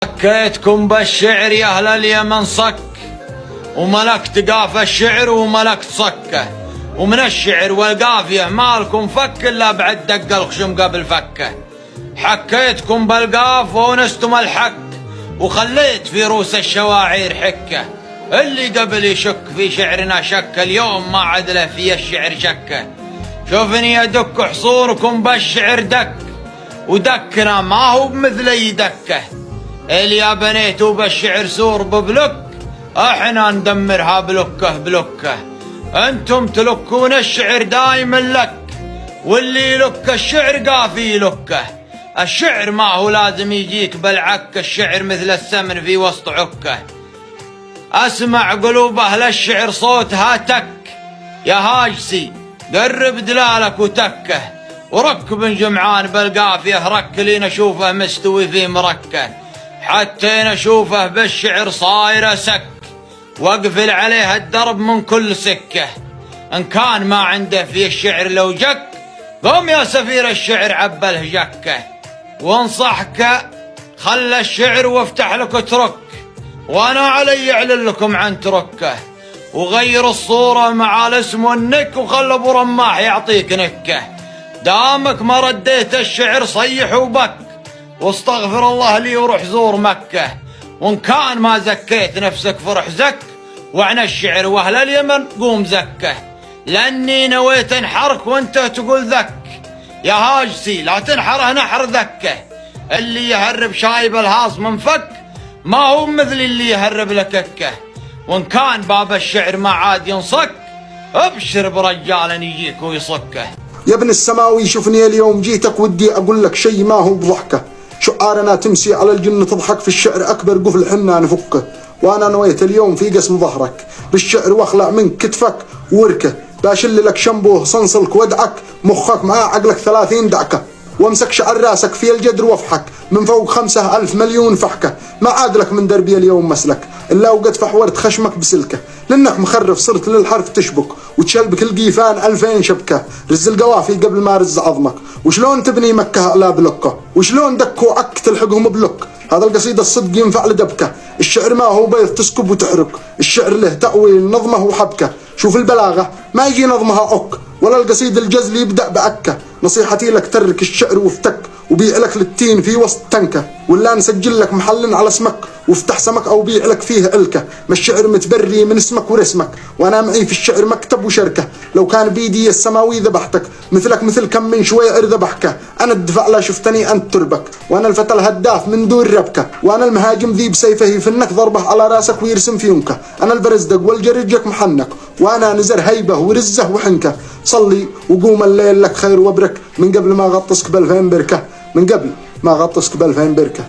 حكيتكم بالشعر يا أهل اليمن صك، وملكت قاف الشعر وملكت صكه، ومن الشعر والقافية مالكم فك إلا بعد دق الخشم قبل فكه. حكيتكم بالقاف ونستم الحك، وخليت في روس الشواعير حكه. اللي قبل يشك في شعرنا شك، اليوم ما عدله في الشعر شكه. شوفني أدك حصوركم بالشعر دك، ودكنا ما هو بمثلي دكه. اللي بنيتوا بالشعر سور ببلك، احنا ندمرها بلكه بلكه. انتم تلكون الشعر دايما لك، واللي يلك الشعر قافي يلكه. الشعر ما هو لازم يجيك بالعك، الشعر مثل السمن في وسط عكه. اسمع قلوب اهل الشعر صوتها تك، يا هاجسي قرب دلالك وتكه. وركب جمعان بالقافيه رك لي نشوفه مستوي في مركه، حتى نشوفه بالشعر صاير سك، واقفل عليه الدرب من كل سكه. ان كان ما عنده في الشعر لو جك، قوم يا سفير الشعر عبله جكه. وانصحك خلى الشعر وافتح لك اترك، وانا علي اعلن لكم عن تركه. وغير الصوره مع الاسم والنك، وخلى ابو رماح يعطيك نكه. دامك ما رديت الشعر صيح وبك، واستغفر الله لي وروح زور مكه. وان كان ما زكيت نفسك فرح زك، وعن الشعر واهل اليمن قوم زكه. لاني نويت انحرك وانت تقول ذك، يا هاجسي لا تنحره نحر ذكه. اللي يهرب شايب الهاص من فك، ما هو مثل اللي يهرب لككه. وان كان باب الشعر ما عاد ينصك، ابشر برجال يجيك ويصكه. يا ابن السماوي شوفني اليوم جيتك ودي اقول لك شيء ما هو بضحكه. شعارنا تمسي على الجن تضحك، في الشعر اكبر قفل حنا نفكه. وانا نويت اليوم في قسم ظهرك بالشعر، واخلع من كتفك ووركه. باشل لك شنبوه صنصلك وادعك، مخك معاه عقلك 30 دعكه. وامسك شعر راسك في الجدر وافحك، من فوق 5000 مليون فحكه. ما عاد لك من دربي اليوم مسلك، الا وقد فحورت خشمك بسلكه. لانك مخرف صرت للحرف تشبك، وتشلبك القيفان 2000 شبكه. رز القوافي قبل ما رز عظمك، وشلون تبني مكه على بلوكه، وشلون دكوا عك تلحقهم بلوك. هذا القصيده الصدق ينفع لدبكه. الشعر ما هو بيض تسكب وتحرك، الشعر له تأويل نظمه وحبكه. شوف البلاغه ما يجي نظمها عك، ولا القصيد الجزل يبدأ بعكه. نصيحتي لك ترك الشعر وافتك، وبيع لك للتين في وسط تنكه. ولا نسجل لك محل على اسمك، وافتح سمك او بيع لك فيه علكه. ما الشعر متبري من اسمك ورسمك، وانا معي في الشعر مكتب وشركه. لو كان بيدي السماوي ذبحتك، مثلك مثل كم من شويعر ذبحكه. انا الدفع لا شفتني انت تربك، وانا الفتى الهداف من دون ربكه. وانا المهاجم ذي بسيفه يفنك ضربه على راسك ويرسم في ينكه. انا البرزدق والجرجك محنك، وانا نزر هيبه ورزه وحنكه. صلي وقوم الليل لك خير وبرك، من قبل ما غطسك ب2000 بركه، من قبل ما غطسك ب2000 بركه.